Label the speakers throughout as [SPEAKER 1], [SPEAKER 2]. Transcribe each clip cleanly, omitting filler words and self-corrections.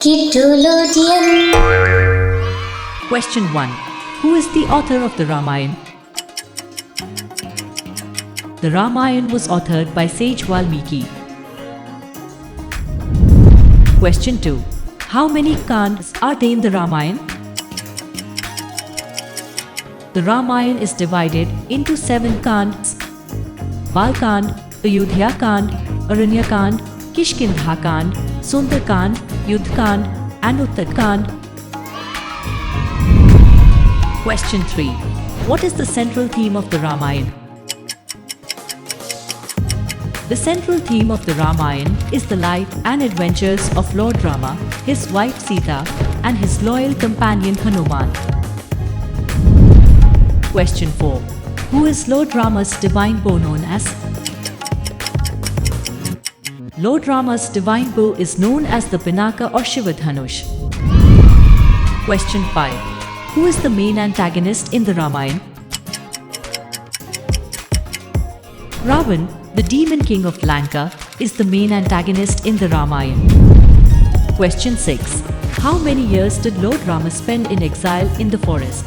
[SPEAKER 1] KIDDoLoDIAN.
[SPEAKER 2] Question 1. Who is the author of the Ramayana? The Ramayana was authored by sage Valmiki. Question 2. How many kandas are there in the Ramayana? The Ramayana is divided into 7 kandas: Balkand, Ayodhya Kand, Aranya Kand, Kishkindha Kand, Sundar Kand, Yuddh Kand, and Uttar Kand. Question 3. What is the central theme of the Ramayana? The central theme of the Ramayana is the life and adventures of Lord Rama, his wife Sita, and his loyal companion Hanuman. Question 4. Who is Lord Rama's divine bow known as? Lord Rama's divine bow is known as the Pinaka or Shivadhanush. Question 5. Who is the main antagonist in the Ramayana? Ravan, the demon king of Lanka, is the main antagonist in the Ramayana. Question 6. How many years did Lord Rama spend in exile in the forest?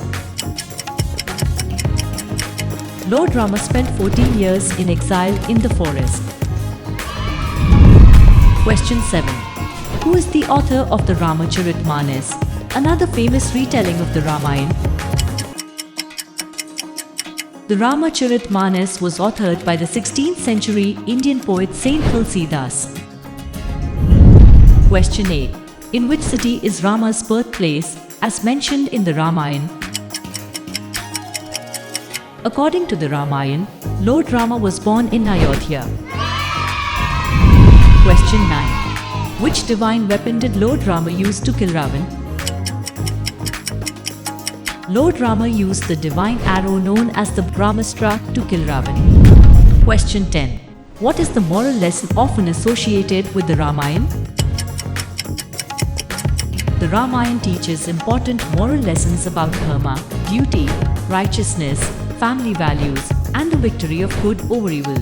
[SPEAKER 2] Lord Rama spent 14 years in exile in the forest. Question 7. Who is the author of the Ramacharitmanas, another famous retelling of the Ramayana? The Ramacharitmanas was authored by the 16th century Indian poet Saint Tulsidas. Question 8. In which city is Rama's birthplace, as mentioned in the Ramayana? According to the Ramayana, Lord Rama was born in Ayodhya. Question 9. Which divine weapon did Lord Rama use to kill Ravan? Lord Rama used the divine arrow known as the Brahmastra to kill Ravan. Question 10. What is the moral lesson often associated with the Ramayana? The Ramayana teaches important moral lessons about dharma, duty, righteousness, family values, and the victory of good over evil.